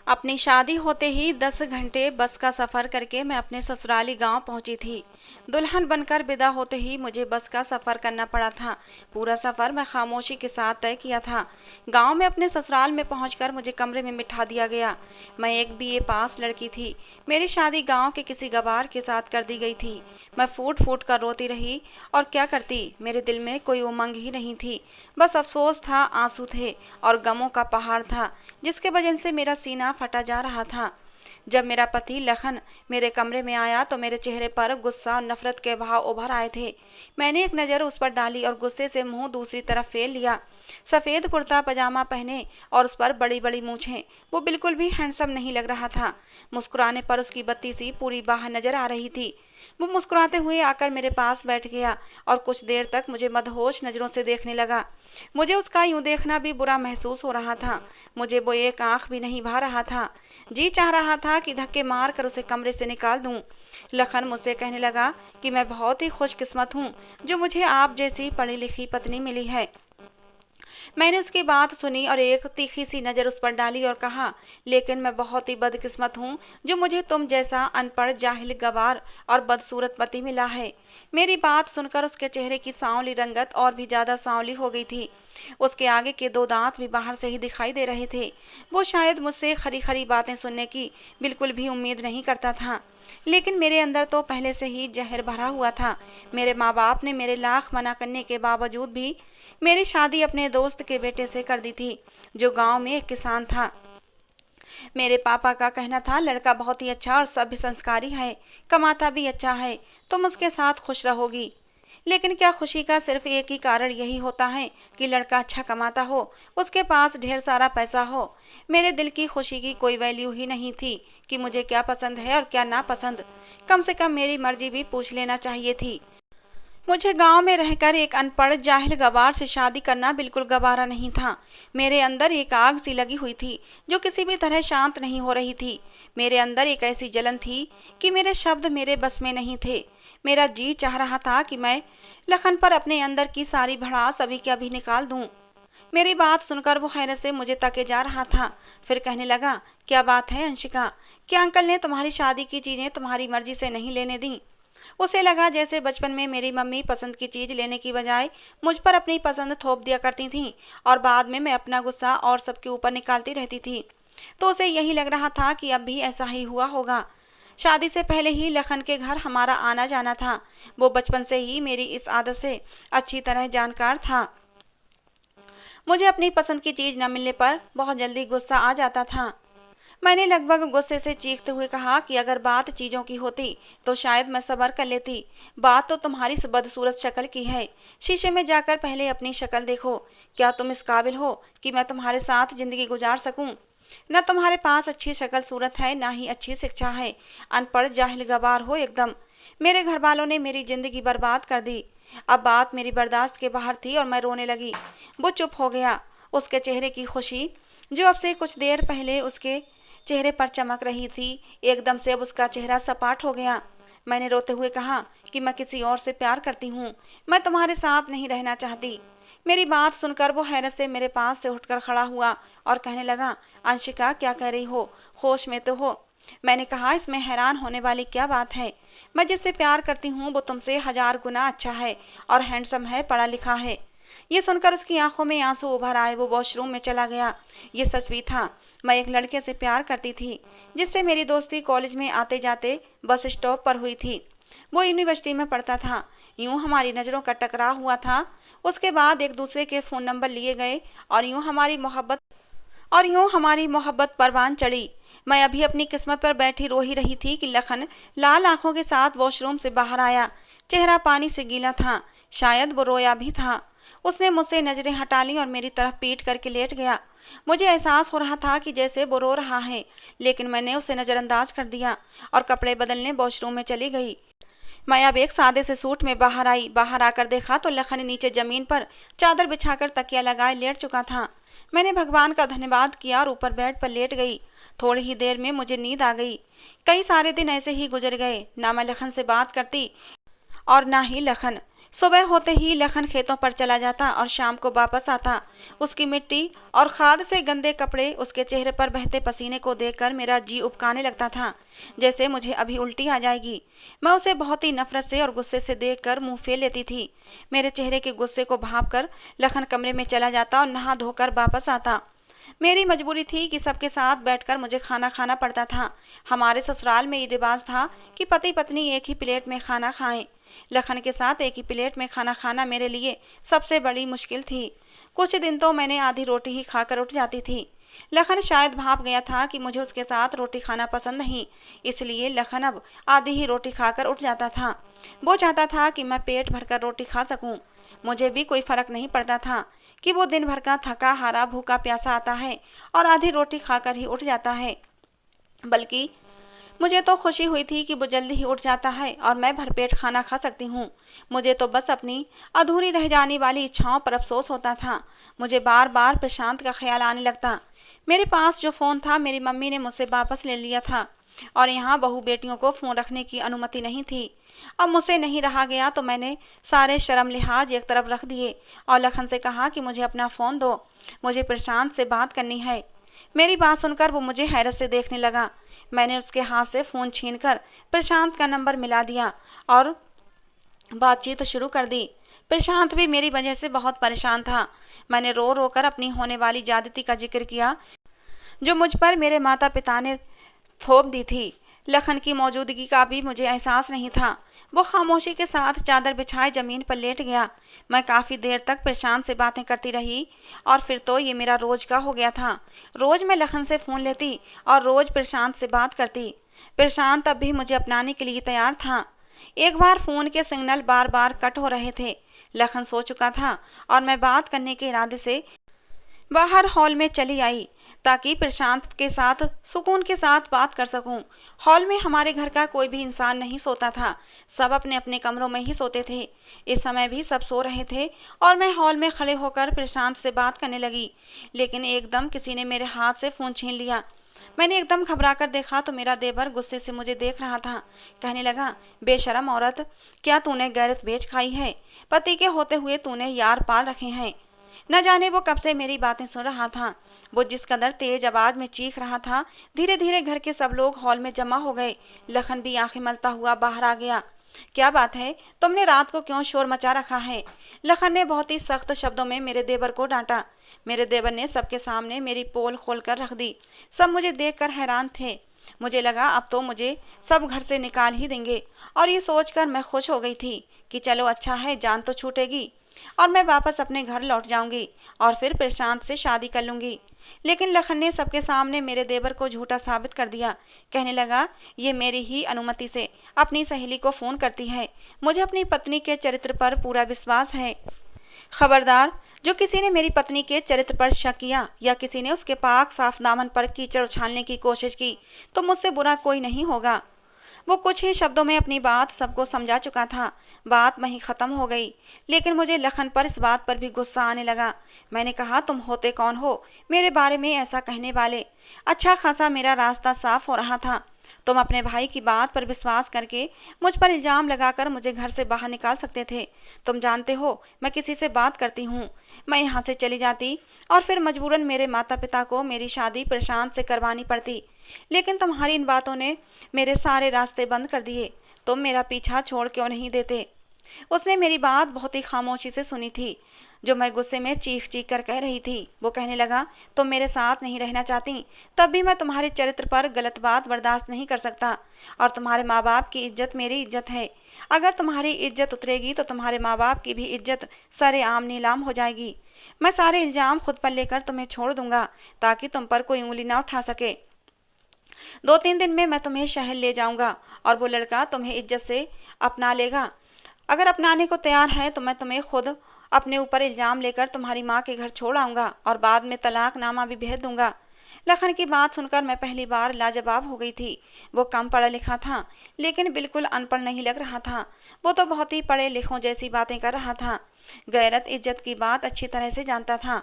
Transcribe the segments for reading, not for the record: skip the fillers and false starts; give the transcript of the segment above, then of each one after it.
अपनी शादी होते ही 10 घंटे बस का सफ़र करके मैं अपने ससुराली गांव पहुंची थी। दुल्हन बनकर विदा होते ही मुझे बस का सफ़र करना पड़ा था। पूरा सफ़र मैं खामोशी के साथ तय किया था। गांव में अपने ससुराल में पहुंचकर मुझे कमरे में बिठा दिया गया। मैं एक बीए पास लड़की थी। मेरी शादी गाँव के किसी गवार के साथ कर दी गई थी। मैं फूट फूट कर रोती रही और क्या करती, मेरे दिल में कोई उमंग ही नहीं थी। बस अफसोस था, आंसू थे और गमों का पहाड़ था जिसके वजह से मेरा सीना फटा जा रहा था। जब मेरा पति लखन मेरे कमरे में आया तो मेरे चेहरे पर गुस्सा और नफरत के भाव उभर आए थे। मैंने एक नज़र उस पर डाली और गुस्से से मुंह दूसरी तरफ फेर लिया। सफ़ेद कुर्ता पजामा पहने और उस पर बड़ी बड़ी मूछें, वो बिल्कुल भी हैंडसम नहीं लग रहा था। मुस्कुराने पर उसकी बत्ती सी पूरी बाह नजर आ रही थी। वो मुस्कुराते हुए आकर मेरे पास बैठ गया और कुछ देर तक मुझे मदहोश नज़रों से देखने लगा। मुझे उसका यूं देखना भी बुरा महसूस हो रहा था। मुझे वो एक आंख भी नहीं भा रहा था। जी चाह रहा था कि धक्के मार कर उसे कमरे से निकाल दूं। लखन मुझसे कहने लगा कि मैं बहुत ही खुशकिस्मत हूँ जो मुझे आप जैसी पढ़ी लिखी पत्नी मिली है। मैंने उसकी बात सुनी और एक तीखी सी नज़र उस पर डाली और कहा, लेकिन मैं बहुत ही बदकिस्मत हूँ जो मुझे तुम जैसा अनपढ़, जाहिल, गवार और बदसूरत पति मिला है। मेरी बात सुनकर उसके चेहरे की सांवली रंगत और भी ज़्यादा सांवली हो गई थी। उसके आगे के 2 दांत भी बाहर से ही दिखाई दे रहे थे। वो शायद मुझसे खरी खरी बातें सुनने की बिल्कुल भी उम्मीद नहीं करता था, लेकिन मेरे अंदर तो पहले से ही जहर भरा हुआ था। मेरे माँ बाप ने मेरे लाख मना करने के बावजूद भी मेरी शादी अपने दोस्त के बेटे से कर दी थी, जो गांव में एक किसान था। मेरे पापा का कहना था, लड़का बहुत ही अच्छा और सभ्य संस्कारी है, कमाता भी अच्छा है, तुम उसके साथ खुश रहोगी। लेकिन क्या खुशी का सिर्फ एक ही कारण यही होता है कि लड़का अच्छा कमाता हो, उसके पास ढेर सारा पैसा हो? मेरे दिल की खुशी की कोई वैल्यू ही नहीं थी कि मुझे क्या पसंद है और क्या नापसंद। कम से कम मेरी मर्जी भी पूछ लेना चाहिए थी। मुझे गांव में रहकर एक अनपढ़, जाहिल, गवार से शादी करना बिल्कुल गवारा नहीं था। मेरे अंदर एक आग सी लगी हुई थी जो किसी भी तरह शांत नहीं हो रही थी। मेरे अंदर एक ऐसी जलन थी कि मेरे शब्द मेरे बस में नहीं थे। मेरा जी चाह रहा था कि मैं लखन पर अपने अंदर की सारी भड़ास अभी के अभी निकाल दूं। मेरी बात सुनकर वो हैरत से मुझे तके जा रहा था। फिर कहने लगा, क्या बात है अंशिका, क्या अंकल ने तुम्हारी शादी की चीज़ें तुम्हारी मर्जी से नहीं लेने दी? उसे लगा जैसे बचपन में मेरी मम्मी पसंद की चीज़ लेने की बजाय मुझ पर अपनी पसंद थोप दिया करती थीं और बाद में मैं अपना गुस्सा और सबके ऊपर निकालती रहती थी। तो उसे यही लग रहा था कि अब भी ऐसा ही हुआ होगा। शादी से पहले ही लखन के घर हमारा आना जाना था। वो बचपन से ही मेरी इस आदत से अच्छी तरह जानकार था। मुझे अपनी पसंद की चीज़ न मिलने पर बहुत जल्दी गुस्सा आ जाता था। मैंने लगभग गुस्से से चीखते हुए कहा कि अगर बात चीज़ों की होती तो शायद मैं सब्र कर लेती। बात तो तुम्हारी इस बदसूरत शक्ल की है। शीशे में जाकर पहले अपनी शक्ल देखो। क्या तुम इस काबिल हो कि मैं तुम्हारे साथ ज़िंदगी गुजार सकूं? न तुम्हारे पास अच्छी शक्ल सूरत है, ना ही अच्छी शिक्षा है। अनपढ़, जाहिल, गवार हो एकदम। मेरे घर वालों ने मेरी ज़िंदगी बर्बाद कर दी। अब बात मेरी बर्दाश्त के बाहर थी और मैं रोने लगी। वो चुप हो गया। उसके चेहरे की खुशी, जो अब से कुछ देर पहले उसके चेहरे पर चमक रही थी, एकदम से अब उसका चेहरा सपाट हो गया। मैंने रोते हुए कहा कि मैं किसी और से प्यार करती हूँ, मैं तुम्हारे साथ नहीं रहना चाहती। मेरी बात सुनकर वो हैरत से मेरे पास से उठकर खड़ा हुआ और कहने लगा, अंशिका क्या कह रही हो, होश में तो हो? मैंने कहा, इसमें हैरान होने वाली क्या बात है? मैं जिससे प्यार करती हूँ वो तुमसे 1000 गुना अच्छा है और हैंडसम है, पढ़ा लिखा है। ये सुनकर उसकी आंखों में आंसू उभर आए। वो वॉशरूम में चला गया। ये सच भी था, मैं एक लड़के से प्यार करती थी जिससे मेरी दोस्ती कॉलेज में आते जाते बस स्टॉप पर हुई थी। वो यूनिवर्सिटी में पढ़ता था। यूं हमारी नज़रों का टकराव हुआ था। उसके बाद एक दूसरे के फ़ोन नंबर लिए गए और यूं हमारी मोहब्बत परवान चढ़ी। मैं अभी अपनी किस्मत पर बैठी रो ही रही थी कि लखन लाल आंखों के साथ वॉशरूम से बाहर आया। चेहरा पानी से गीला था, शायद वो रोया भी था। उसने मुझसे नजरें हटा ली और मेरी तरफ पीट करके लेट गया। मुझे एहसास हो रहा था कि जैसे वो रो रहा है, लेकिन मैंने उसे नज़रअंदाज कर दिया और कपड़े बदलने वॉशरूम में चली गई। मैं अब एक सादे से सूट में बाहर आई। बाहर आकर देखा तो लखन नीचे जमीन पर चादर बिछाकर तकिया लगाए लेट चुका था। मैंने भगवान का धन्यवाद किया और ऊपर बेड पर लेट गई। थोड़ी ही देर में मुझे नींद आ गई। कई सारे दिन ऐसे ही गुजर गए। ना मैं लखन से बात करती और ना ही लखन। सुबह होते ही लखन खेतों पर चला जाता और शाम को वापस आता। उसकी मिट्टी और खाद से गंदे कपड़े, उसके चेहरे पर बहते पसीने को देखकर मेरा जी उबकाने लगता था, जैसे मुझे अभी उल्टी आ जाएगी। मैं उसे बहुत ही नफरत से और गुस्से से देखकर मुंह फेर लेती थी। मेरे चेहरे के गुस्से को भांपकर लखन कमरे में चला जाता और नहा धोकर वापस आता। मेरी मजबूरी थी कि सबके साथ बैठकर मुझे खाना खाना पड़ता था। हमारे ससुराल में ये रिवाज था कि पति पत्नी एक ही प्लेट में खाना खाएं। लखन के साथ एक ही प्लेट में खाना खाना मेरे लिए सबसे बड़ी मुश्किल थी। कुछ दिन तो मैंने आधी रोटी ही खाकर उठ जाती थी। लखन शायद भाप गया था कि मुझे उसके साथ रोटी खाना पसंद नहीं, इसलिए लखन अब आधी ही रोटी खाकर उठ जाता था। वो चाहता था कि मैं पेट भरकर रोटी खा सकूं। मुझे भी कोई फर्क नहीं पड़ता था कि वो दिन भर का थका हारा भूखा प्यासा आता है और आधी रोटी खाकर ही उठ जाता है। बल्कि मुझे तो खुशी हुई थी कि वो जल्दी ही उठ जाता है और मैं भरपेट खाना खा सकती हूँ। मुझे तो बस अपनी अधूरी रह जाने वाली इच्छाओं पर अफसोस होता था। मुझे बार बार प्रशांत का ख्याल आने लगता। मेरे पास जो फ़ोन था मेरी मम्मी ने मुझसे वापस ले लिया था और यहाँ बहू बेटियों को फ़ोन रखने की अनुमति नहीं थी। अब मुझसे नहीं रहा गया तो मैंने सारे शर्म लिहाज एक तरफ रख दिए और लखन से कहा कि मुझे अपना फ़ोन दो, मुझे प्रशांत से बात करनी है। मेरी बात सुनकर वो मुझे हैरत से देखने लगा। मैंने उसके हाथ से फ़ोन छीनकर प्रशांत का नंबर मिला दिया और बातचीत शुरू कर दी। प्रशांत भी मेरी वजह से बहुत परेशान था। मैंने रो रो कर अपनी होने वाली ज्यादती का जिक्र किया जो मुझ पर मेरे माता पिता ने थोप दी थी। लखन की मौजूदगी का भी मुझे एहसास नहीं था। वो खामोशी के साथ चादर बिछाए जमीन पर लेट गया। मैं काफ़ी देर तक प्रशांत से बातें करती रही और फिर तो ये मेरा रोज का हो गया था। रोज मैं लखन से फ़ोन लेती और रोज प्रशांत से बात करती। प्रशांत अब भी मुझे अपनाने के लिए तैयार था। एक बार फ़ोन के सिग्नल बार बार कट हो रहे थे। लखन सो चुका था और मैं बात करने के इरादे से बाहर हॉल में चली आई ताकि प्रशांत के साथ सुकून के साथ बात कर सकूं। हॉल में हमारे घर का कोई भी इंसान नहीं सोता था। सब अपने अपने कमरों में ही सोते थे। इस समय भी सब सो रहे थे और मैं हॉल में खड़े होकर प्रशांत से बात करने लगी, लेकिन एकदम किसी ने मेरे हाथ से फ़ोन छीन लिया। मैंने एकदम घबरा कर देखा तो मेरा देवर गुस्से से मुझे देख रहा था। कहने लगा, बेशरम औरत, क्या तूने गैरत बेच खाई है? पति के होते हुए तूने यार पाल रखे हैं। न जाने वो कब से मेरी बातें सुन रहा था। वो जिस कदर तेज आवाज में चीख रहा था, धीरे धीरे घर के सब लोग हॉल में जमा हो गए। लखन भी आंखें मलता हुआ बाहर आ गया। क्या बात है, तुमने रात को क्यों शोर मचा रखा है? लखन ने बहुत ही सख्त शब्दों में मेरे देवर को डांटा। मेरे देवर ने सबके सामने मेरी पोल खोल कर रख दी। सब मुझे देखकर हैरान थे। मुझे लगा अब तो मुझे सब घर से निकाल ही देंगे और ये सोचकर मैं खुश हो गई थी कि चलो अच्छा है, जान तो छूटेगी और मैं वापस अपने घर लौट जाऊंगी और फिर प्रशांत से शादी कर लूंगी। लेकिन लखन ने सबके सामने मेरे देवर को झूठा साबित कर दिया। कहने लगा, ये मेरी ही अनुमति से अपनी सहेली को फ़ोन करती है। मुझे अपनी पत्नी के चरित्र पर पूरा विश्वास है। खबरदार, जो किसी ने मेरी पत्नी के चरित्र पर शक किया या किसी ने उसके पाक साफ दामन पर कीचड़ उछालने की कोशिश की तो मुझसे बुरा कोई नहीं होगा। वो कुछ ही शब्दों में अपनी बात सबको समझा चुका था। बात वहीं ख़त्म हो गई, लेकिन मुझे लखन पर इस बात पर भी गुस्सा आने लगा। मैंने कहा, तुम होते कौन हो मेरे बारे में ऐसा कहने वाले? अच्छा खासा मेरा रास्ता साफ हो रहा था। तुम अपने भाई की बात पर विश्वास करके मुझ पर इल्ज़ाम लगाकर मुझे घर से बाहर निकाल सकते थे। तुम जानते हो मैं किसी से बात करती हूँ। मैं यहाँ से चली जाती और फिर मजबूरन मेरे माता पिता को मेरी शादी प्रशांत से करवानी पड़ती, लेकिन तुम्हारी इन बातों ने मेरे सारे रास्ते बंद कर दिए। तुम मेरा पीछा छोड़ क्यों नहीं देते? उसने मेरी बात बहुत ही खामोशी से सुनी थी, जो मैं गुस्से में चीख चीख कर कह रही थी। वो कहने लगा, तुम मेरे साथ नहीं रहना चाहती, तब भी मैं तुम्हारे चरित्र पर गलत बात बर्दाश्त नहीं कर सकता और तुम्हारे माँ बाप की इज्जत मेरी इज्जत है। अगर तुम्हारी इज्जत उतरेगी तो तुम्हारे माँ बाप की भी इज्जत सरेआम नीलाम हो जाएगी। मैं सारे इल्ज़ाम खुद पर लेकर तुम्हें छोड़ दूंगा ताकि तुम पर कोई उंगली ना उठा सके। 2-3 दिन में मैं तुम्हें शहर ले जाऊंगा और वो लड़का तुम्हें इज्जत से अपना लेगा। अगर अपनाने को तैयार है तो मैं तुम्हें खुद अपने ऊपर इल्ज़ाम लेकर तुम्हारी माँ के घर छोड़ आऊँगा और बाद में तलाकनामा भी भेज दूंगा। लखन की बात सुनकर मैं पहली बार लाजवाब हो गई थी। वो कम पढ़ा लिखा था, लेकिन बिल्कुल अनपढ़ नहीं लग रहा था। वो तो बहुत ही पढ़े लिखों जैसी बातें कर रहा था। गैरत इज्जत की बात अच्छी तरह से जानता था,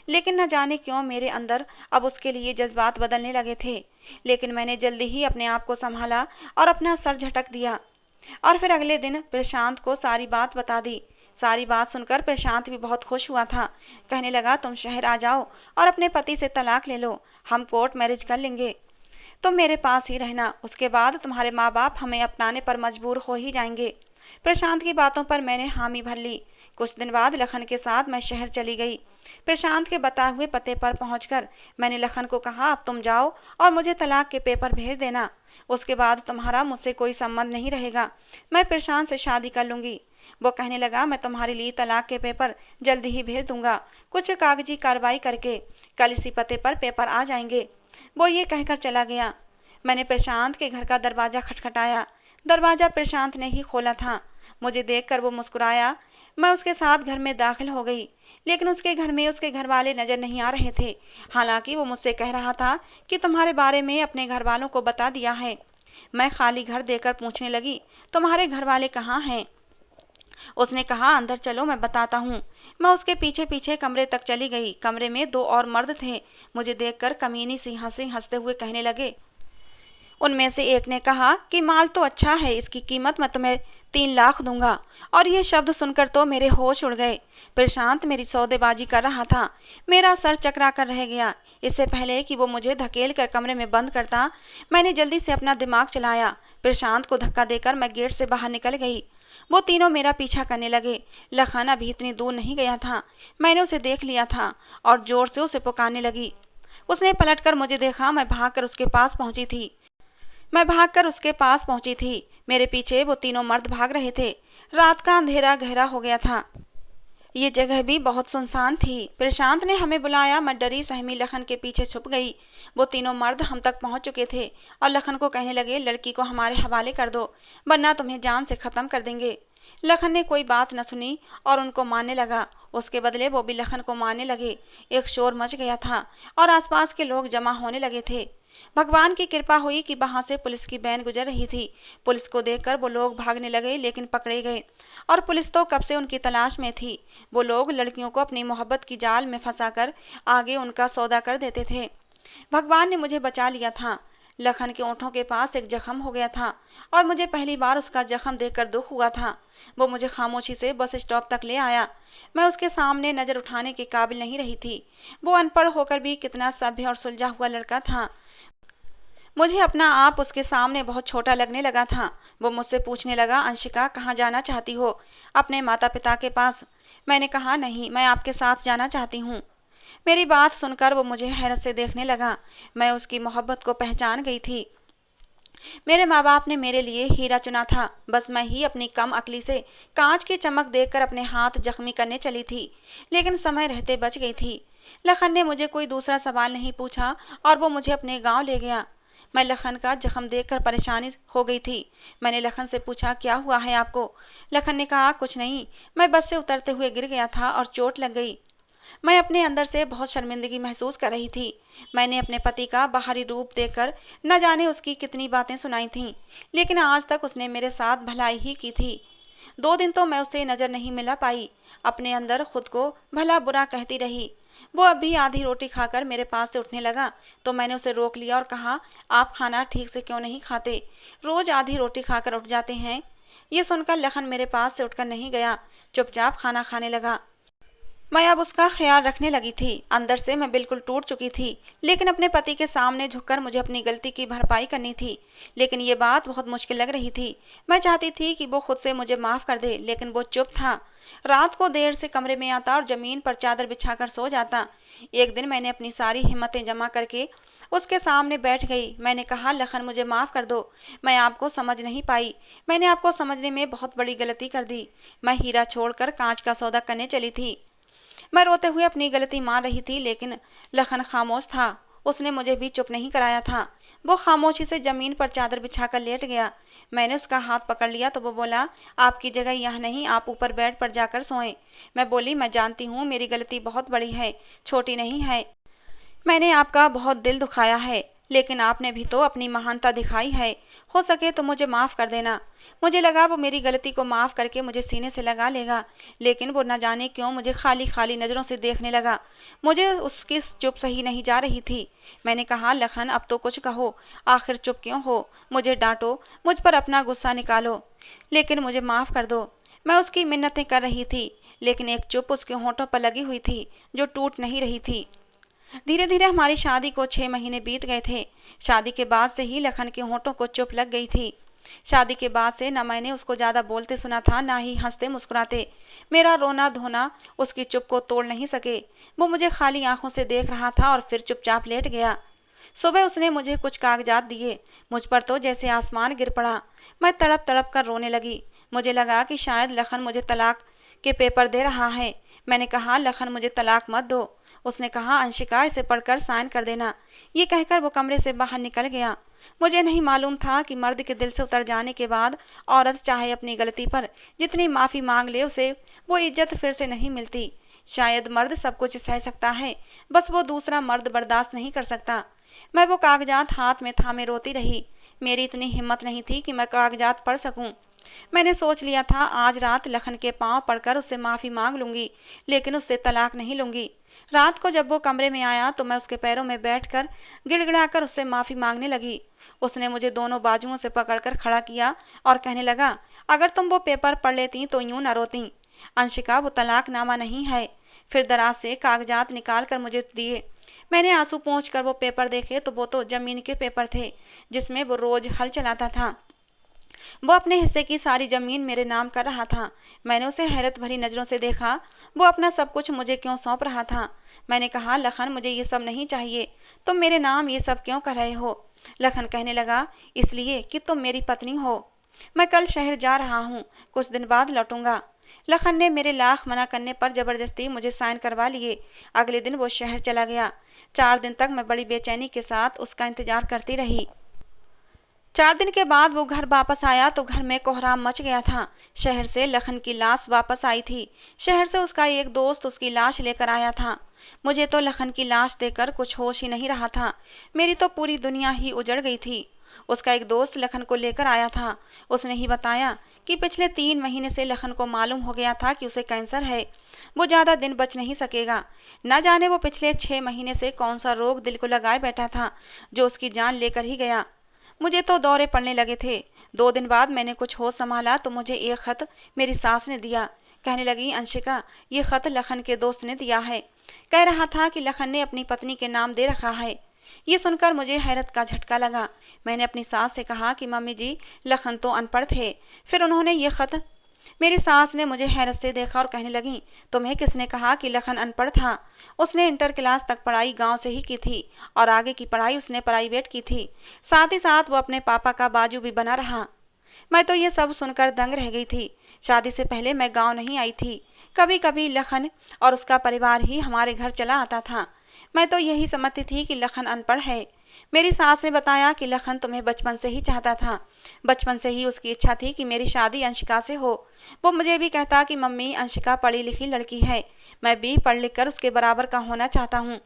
लेकिन न जाने क्यों मेरे अंदर अब उसके लिए जज्बात बदलने लगे थे। लेकिन मैंने जल्दी ही अपने आप को संभाला और अपना सर झटक दिया और फिर अगले दिन प्रशांत को सारी बात बता दी। सारी बात सुनकर प्रशांत भी बहुत खुश हुआ था। कहने लगा, तुम शहर आ जाओ और अपने पति से तलाक ले लो, हम कोर्ट मैरिज कर लेंगे। तुम मेरे पास ही रहना, उसके बाद तुम्हारे माँ बाप हमें अपनाने पर मजबूर हो ही जाएंगे। प्रशांत की बातों पर मैंने हामी भर ली। कुछ दिन बाद लखन के साथ मैं शहर चली गई। प्रशांत के बताए हुए पते पर पहुंचकर मैंने लखन को कहा, अब तुम जाओ और मुझे तलाक के पेपर भेज देना। उसके बाद तुम्हारा मुझसे कोई संबंध नहीं रहेगा। मैं प्रशांत से शादी कर लूंगी। वो कहने लगा, मैं तुम्हारे लिए तलाक के पेपर जल्दी ही भेज दूंगा। कुछ कागजी कार्रवाई करके कल इसी पते पर पेपर आ जाएंगे। वो ये कहकर चला गया। मैंने प्रशांत के घर का दरवाजा खटखटाया। दरवाजा प्रशांत ने ही खोला था। मुझे देखकर वो मुस्कुराया। मैं उसके साथ घर में दाखिल हो गई, लेकिन उसके घर में उसके घर वाले नजर नहीं आ रहे थे। हालांकि वो मुझसे कह रहा था कि तुम्हारे बारे में अपने घर वालों को बता दिया है। मैं खाली घर देकर पूछने लगी, तुम्हारे घर वाले कहाँ हैं? उसने कहा, अंदर चलो, मैं बताता हूँ। मैं उसके पीछे पीछे कमरे तक चली गई। कमरे में 2 और मर्द थे। मुझे देखकर कमीनी सी हंसी हंसते हुए कहने लगे। उनमें से एक ने कहा कि माल तो अच्छा है, इसकी कीमत मैं तुम्हें 3 लाख दूंगा। और ये शब्द सुनकर तो मेरे होश उड़ गए। प्रशांत मेरी सौदेबाजी कर रहा था। मेरा सर चकरा कर रह गया। इससे पहले कि वो मुझे धकेल कर कमरे में बंद करता, मैंने जल्दी से अपना दिमाग चलाया। प्रशांत को धक्का देकर मैं गेट से बाहर निकल गई। वो तीनों मेरा पीछा करने लगे। लखन अभी इतनी दूर नहीं गया था। मैंने उसे देख लिया था और जोर से उसे पुकारने लगी। उसने पलटकर मुझे देखा। मैं भागकर उसके पास पहुंची थी। मेरे पीछे वो तीनों मर्द भाग रहे थे। रात का अंधेरा गहरा हो गया था। ये जगह भी बहुत सुनसान थी। प्रशांत ने हमें बुलाया। मैं डरी सहमी लखन के पीछे छुप गई। वो तीनों मर्द हम तक पहुंच चुके थे और लखन को कहने लगे, लड़की को हमारे हवाले कर दो, वरना तुम्हें जान से खत्म कर देंगे। लखन ने कोई बात न सुनी और उनको मारने लगा। उसके बदले वो भी लखन को मारने लगे। एक शोर मच गया था और आसपास के लोग जमा होने लगे थे। भगवान की कृपा हुई कि वहां से पुलिस की वैन गुजर रही थी। पुलिस को देखकर वो लोग भागने लगे, लेकिन पकड़े गए और पुलिस तो कब से उनकी तलाश में थी। वो लोग लड़कियों को अपनी मोहब्बत की जाल में फंसाकर आगे उनका सौदा कर देते थे। भगवान ने मुझे बचा लिया था। लखन के ओंठों के पास एक जख्म हो गया था और मुझे पहली बार उसका जख्म देखकर दुख हुआ था। वो मुझे खामोशी से बस स्टॉप तक ले आया। मैं उसके सामने नजर उठाने के काबिल नहीं रही थी। वो अनपढ़ होकर भी कितना सभ्य और सुलझा हुआ लड़का था। मुझे अपना आप उसके सामने बहुत छोटा लगने लगा था। वो मुझसे पूछने लगा, अंशिका, कहाँ जाना चाहती हो? अपने माता पिता के पास। मैंने कहा, नहीं, मैं आपके साथ जाना चाहती हूँ। मेरी बात सुनकर वो मुझे हैरत से देखने लगा। मैं उसकी मोहब्बत को पहचान गई थी। मेरे माँ बाप ने मेरे लिए हीरा चुना था। बस मैं ही अपनी कम अक्ली से कांच की चमक देखकर अपने हाथ जख्मी करने चली थी, लेकिन समय रहते बच गई थी। लखन ने मुझे कोई दूसरा सवाल नहीं पूछा और वो मुझे अपने गांव ले गया। मैं लखन का जख्म देखकर परेशानी हो गई थी। मैंने लखन से पूछा, क्या हुआ है आपको? लखन ने कहा, कुछ नहीं, मैं बस से उतरते हुए गिर गया था और चोट लग गई। मैं अपने अंदर से बहुत शर्मिंदगी महसूस कर रही थी। मैंने अपने पति का बाहरी रूप देखकर न जाने उसकी कितनी बातें सुनाई थीं, लेकिन आज तक उसने मेरे साथ भलाई ही की थी। 2 दिन तो मैं उससे नजर नहीं मिला पाई। अपने अंदर खुद को भला बुरा कहती रही। वो अब भी आधी रोटी खाकर मेरे पास से उठने लगा तो मैंने उसे रोक लिया और कहा, आप खाना ठीक से क्यों नहीं खाते? रोज आधी रोटी खाकर उठ जाते हैं। ये सुनकर लखन मेरे पास से उठकर नहीं गया, चुपचाप खाना खाने लगा। मैं अब उसका ख्याल रखने लगी थी। अंदर से मैं बिल्कुल टूट चुकी थी, लेकिन अपने पति के सामने झुककर मुझे अपनी गलती की भरपाई करनी थी। लेकिन ये बात बहुत मुश्किल लग रही थी। मैं चाहती थी कि वो खुद से मुझे माफ़ कर दे, लेकिन वो चुप था। रात को देर से कमरे में आता और ज़मीन पर चादर बिछाकर सो जाता। एक दिन मैंने अपनी सारी हिम्मतें जमा करके उसके सामने बैठ गई। मैंने कहा, लखन, मुझे माफ़ कर दो, मैं आपको समझ नहीं पाई। मैंने आपको समझने में बहुत बड़ी गलती कर दी। मैं हीरा छोड़कर कांच का सौदा करने चली थी। मैं रोते हुए अपनी गलती मान रही थी, लेकिन लखन खामोश था। उसने मुझे भी चुप नहीं कराया था। वो खामोशी से जमीन पर चादर बिछाकर लेट गया। मैंने उसका हाथ पकड़ लिया तो वो बोला, आपकी जगह यहाँ नहीं, आप ऊपर बेड पर जाकर सोएं। मैं बोली, मैं जानती हूँ मेरी गलती बहुत बड़ी है, छोटी नहीं है। मैंने आपका बहुत दिल दुखाया है, लेकिन आपने भी तो अपनी महानता दिखाई है। हो सके तो मुझे माफ़ कर देना। मुझे लगा वो मेरी गलती को माफ़ करके मुझे सीने से लगा लेगा, लेकिन वो न जाने क्यों मुझे खाली खाली नज़रों से देखने लगा। मुझे उसकी चुप सही नहीं जा रही थी। मैंने कहा, लखन, अब तो कुछ कहो, आखिर चुप क्यों हो? मुझे डांटो, मुझ पर अपना गुस्सा निकालो, लेकिन मुझे माफ़ कर दो। मैं उसकी मिन्नतें कर रही थी, लेकिन एक चुप उसके होठों पर लगी हुई थी जो टूट नहीं रही थी। धीरे धीरे हमारी शादी को 6 महीने बीत गए थे। शादी के बाद से ही लखन के होठों को चुप लग गई थी। शादी के बाद से न मैंने उसको ज़्यादा बोलते सुना था, ना ही हंसते मुस्कुराते। मेरा रोना धोना उसकी चुप को तोड़ नहीं सके। वो मुझे खाली आंखों से देख रहा था और फिर चुपचाप लेट गया। सुबह उसने मुझे कुछ कागजात दिए। मुझ पर तो जैसे आसमान गिर पड़ा। मैं तड़प तड़प कर रोने लगी। मुझे लगा कि शायद लखन मुझे तलाक के पेपर दे रहा है। मैंने कहा, लखन मुझे तलाक मत दो। उसने कहा, अंशिका इसे पढ़कर साइन कर देना। ये कहकर वो कमरे से बाहर निकल गया। मुझे नहीं मालूम था कि मर्द के दिल से उतर जाने के बाद औरत चाहे अपनी गलती पर जितनी माफ़ी मांग ले, उसे वो इज्जत फिर से नहीं मिलती। शायद मर्द सब कुछ सह सकता है, बस वो दूसरा मर्द बर्दाश्त नहीं कर सकता। मैं वो कागजात हाथ में थामे रोती रही। मेरी इतनी हिम्मत नहीं थी कि मैं कागजात पढ़ सकूं। मैंने सोच लिया था आज रात लखन के पांव पड़कर उससे माफ़ी मांग लूंगी, लेकिन उससे तलाक नहीं लूंगी। रात को जब वो कमरे में आया तो मैं उसके पैरों में बैठकर गिड़गिड़ाकर उससे माफ़ी मांगने लगी। उसने मुझे दोनों बाजुओं से पकड़कर खड़ा किया और कहने लगा, अगर तुम वो पेपर पढ़ लेती तो यूं न रोती। अंशिका, वो तलाकनामा नहीं है। फिर दराज से कागजात निकाल कर मुझे दिए। मैंने आंसू पोंछ कर वो पेपर देखे तो वो तो जमीन के पेपर थे जिसमें वो रोज हल चलाता था। वो अपने हिस्से की सारी जमीन मेरे नाम कर रहा था। मैंने उसे हैरत भरी नज़रों से देखा। वो अपना सब कुछ मुझे क्यों सौंप रहा था। मैंने कहा, लखन मुझे ये सब नहीं चाहिए। तुम मेरे नाम ये सब क्यों कर रहे हो। लखन कहने लगा, इसलिए कि तुम मेरी पत्नी हो। मैं कल शहर जा रहा हूँ, कुछ दिन बाद लौटूंगा। लखन ने मेरे लाख मना करने पर जबरदस्ती मुझे साइन करवा लिए। अगले दिन वो शहर चला गया। 4 दिन तक मैं बड़ी बेचैनी के साथ उसका इंतजार करती रही। 4 दिन के बाद वो घर वापस आया तो घर में कोहराम मच गया था। शहर से लखन की लाश वापस आई थी। शहर से उसका एक दोस्त उसकी लाश लेकर आया था। मुझे तो लखन की लाश देखकर कुछ होश ही नहीं रहा था। मेरी तो पूरी दुनिया ही उजड़ गई थी। उसका एक दोस्त लखन को लेकर आया था। उसने ही बताया कि पिछले 3 महीने से लखन को मालूम हो गया था कि उसे कैंसर है। वो ज़्यादा दिन बच नहीं सकेगा। न जाने वो पिछले 6 महीने से कौन सा रोग दिल को लगाए बैठा था जो उसकी जान लेकर ही गया। मुझे तो दौरे पड़ने लगे थे। 2 दिन बाद मैंने कुछ होश संभाला तो मुझे एक खत मेरी सास ने दिया। कहने लगी, अंशिका, ये खत लखन के दोस्त ने दिया है। कह रहा था कि लखन ने अपनी पत्नी के नाम दे रखा है। ये सुनकर मुझे हैरत का झटका लगा। मैंने अपनी सास से कहा कि मम्मी जी, लखन तो अनपढ़ थे। फिर उन्होंने ये खत। मेरी सास ने मुझे हैरत से देखा और कहने लगी, तुम्हें किसने कहा कि लखन अनपढ़ था। उसने इंटर क्लास तक पढ़ाई गांव से ही की थी और आगे की पढ़ाई उसने प्राइवेट की थी। साथ ही साथ वो अपने पापा का बाजू भी बना रहा। मैं तो ये सब सुनकर दंग रह गई थी। शादी से पहले मैं गांव नहीं आई थी। कभी कभी लखन और उसका परिवार ही हमारे घर चला आता था। मैं तो यही समझती थी कि लखन अनपढ़ है। मेरी सास ने बताया कि लखन तुम्हें बचपन से ही चाहता था। बचपन से ही उसकी इच्छा थी कि मेरी शादी अंशिका से हो। वो मुझे भी कहता कि मम्मी, अंशिका पढ़ी लिखी लड़की है। मैं भी पढ़ लिख कर उसके बराबर का होना चाहता हूँ।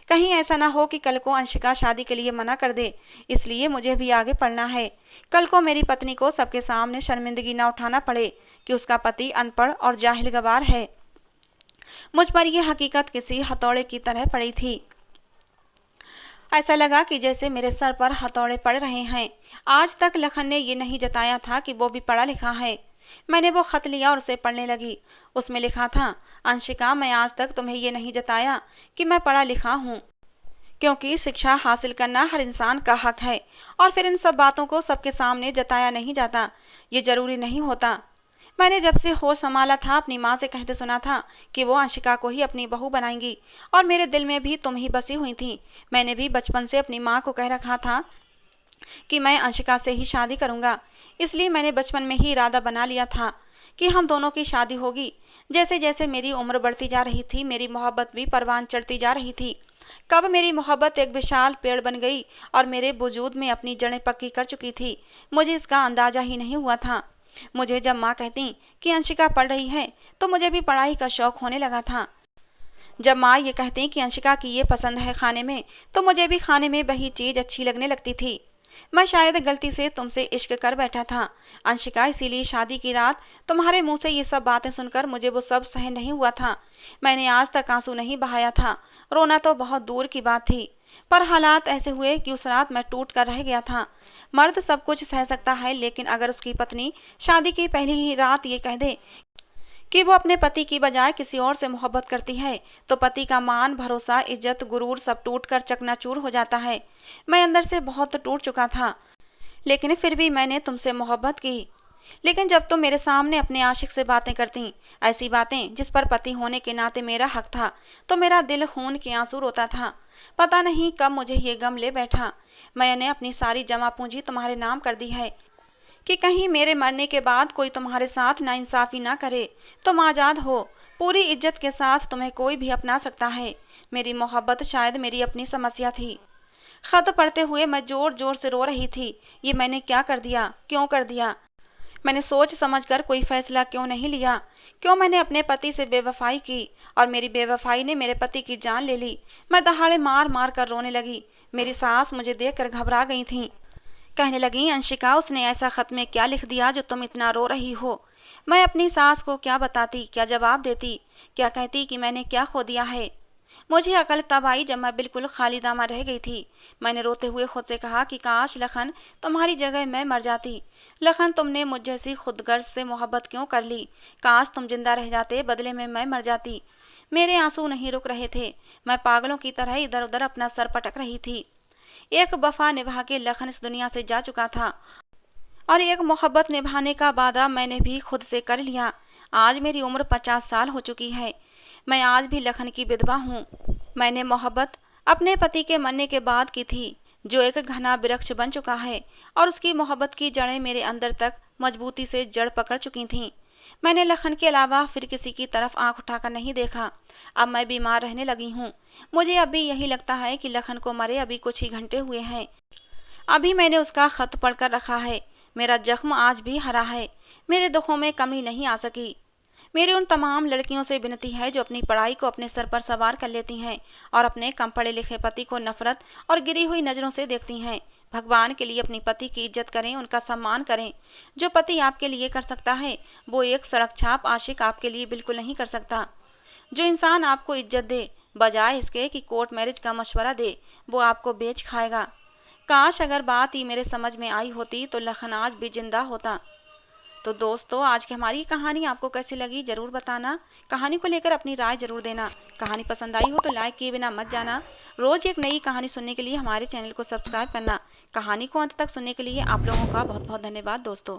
कहीं ऐसा ना हो कि कल को अंशिका शादी के लिए मना कर दे। इसलिए मुझे भी आगे पढ़ना है। कल को मेरी पत्नी को सबके सामने शर्मिंदगी ना उठाना पड़े कि उसका पति अनपढ़ और जाहिल गवार है। मुझ पर यह हकीकत किसी हथौड़े की तरह पड़ी थी। ऐसा लगा कि जैसे मेरे सर पर हथौड़े पड़ रहे हैं। आज तक लखन ने ये नहीं जताया था कि वो भी पढ़ा लिखा है। मैंने वो खत लिया और उसे पढ़ने लगी। उसमें लिखा था, अंशिका, मैं आज तक तुम्हें ये नहीं जताया कि मैं पढ़ा लिखा हूँ, क्योंकि शिक्षा हासिल करना हर इंसान का हक है। और फिर इन सब बातों को सबके सामने जताया नहीं जाता। ये जरूरी नहीं होता। मैंने जब से होश संभाला था अपनी माँ से कहते सुना था कि वो अंशिका को ही अपनी बहू बनाएंगी और मेरे दिल में भी तुम ही बसी हुई थी। मैंने भी बचपन से अपनी माँ को कह रखा था कि मैं अंशिका से ही शादी करूँगा। इसलिए मैंने बचपन में ही इरादा बना लिया था कि हम दोनों की शादी होगी। जैसे जैसे मेरी उम्र बढ़ती जा रही थी, मेरी मोहब्बत भी परवान चढ़ती जा रही थी। कब मेरी मोहब्बत एक विशाल पेड़ बन गई और मेरे वजूद में अपनी जड़ें पक्की कर चुकी थी, मुझे इसका अंदाजा ही नहीं हुआ था। मुझे जब माँ कहती कि अंशिका पढ़ रही है तो मुझे भी पढ़ाई का शौक होने लगा था। जब माँ ये कहती कि अंशिका की ये पसंद है खाने में, तो मुझे भी खाने में वही चीज़ अच्छी लगने लगती थी। मैं शायद गलती से तुमसे इश्क कर बैठा था अंशिका, इसीलिए शादी की रात तुम्हारे मुंह से ये सब बातें सुनकर मुझे वो सब सहन नहीं हुआ था। मैंने आज तक आंसू नहीं बहाया था। रोना तो बहुत दूर की बात थी, पर हालात ऐसे हुए कि उस रात मैं टूट कर रह गया था। मर्द सब कुछ सह सकता है, लेकिन अगर उसकी पत्नी शादी की पहली ही रात ये कह दे कि वो अपने पति की बजाय किसी और से मोहब्बत करती है तो पति का मान, भरोसा, इज्जत, गुरूर सब टूटकर चकनाचूर हो जाता है। मैं अंदर से बहुत टूट चुका था, लेकिन फिर भी मैंने तुमसे मोहब्बत की। लेकिन जब तुम मेरे सामने अपने आशिक से बातें करती, ऐसी बातें जिस पर पति होने के नाते मेरा हक था, तो मेरा दिल खून के आंसू रोता था। पता नहीं कब मुझे ये गम ले बैठा। मैंने अपनी सारी जमा पूंजी तुम्हारे नाम कर दी है कि कहीं मेरे मरने के बाद कोई तुम्हारे साथ नाइंसाफ़ी ना करे। तुम आज़ाद हो, पूरी इज्जत के साथ तुम्हें कोई भी अपना सकता है। मेरी मोहब्बत शायद मेरी अपनी समस्या थी। खत पढ़ते हुए मैं जोर जोर से रो रही थी। ये मैंने क्या कर दिया, क्यों कर दिया? मैंने सोच समझकर कोई फैसला क्यों नहीं लिया? क्यों मैंने अपने पति से बेवफाई की और मेरी बेवफाई ने मेरे पति की जान ले ली? मैं दहाड़े मार मार कर रोने लगी। मेरी सास मुझे देखकर घबरा गई थी। कहने लगी, अंशिका, उसने ऐसा खत में क्या लिख दिया जो तुम इतना रो रही हो? मैं अपनी सास को क्या बताती, क्या जवाब देती, क्या कहती कि मैंने क्या खो दिया है? मुझे अकल तब आई जब मैं बिल्कुल खाली दामा रह गई थी। मैंने रोते हुए खुद से कहा कि काश लखन तुम्हारी जगह मैं मर जाती। लखन, तुमने मुझ जैसी खुदगर्ज से मोहब्बत क्यों कर ली? काश तुम जिंदा रह जाते, बदले में मैं मर जाती। मेरे आंसू नहीं रुक रहे थे। मैं पागलों की तरह इधर उधर अपना सर पटक रही थी। एक वफा निभा के लखन इस दुनिया से जा चुका था और एक मोहब्बत निभाने का वादा मैंने भी खुद से कर लिया। आज मेरी उम्र 50 साल हो चुकी है। मैं आज भी लखन की विधवा हूँ। मैंने मोहब्बत अपने पति के मरने के बाद की थी, जो एक घना वृक्ष बन चुका है और उसकी मोहब्बत की जड़ें मेरे अंदर तक मजबूती से जड़ पकड़ चुकी थीं। मैंने लखन के अलावा फिर किसी की तरफ आंख उठाकर नहीं देखा। अब मैं बीमार रहने लगी हूँ। मुझे अभी यही लगता है कि लखन को मरे अभी कुछ ही घंटे हुए हैं। अभी मैंने उसका खत पढ़कर रखा है। मेरा जख्म आज भी हरा है। मेरे दुखों में कमी नहीं आ सकी। मेरी उन तमाम लड़कियों से विनती है जो अपनी पढ़ाई को अपने सर पर सवार कर लेती हैं और अपने कम पढ़े लिखे पति को नफरत और गिरी हुई नज़रों से देखती हैं। भगवान के लिए अपनी पति की इज्जत करें, उनका सम्मान करें। जो पति आपके लिए कर सकता है, वो एक सड़क छाप आशिक आपके लिए बिल्कुल नहीं कर सकता। जो इंसान आपको इज्जत दे, बजाय इसके कि कोर्ट मैरिज का मशवरा दे, वो आपको बेच खाएगा। काश अगर बात ही मेरे समझ में आई होती तो लखन आज भी जिंदा होता। तो दोस्तों, आज की हमारी कहानी आपको कैसी लगी ज़रूर बताना। कहानी को लेकर अपनी राय ज़रूर देना। कहानी पसंद आई हो तो लाइक किए बिना मत जाना। रोज़ एक नई कहानी सुनने के लिए हमारे चैनल को सब्सक्राइब करना। कहानी को अंत तक सुनने के लिए आप लोगों का बहुत बहुत धन्यवाद दोस्तों।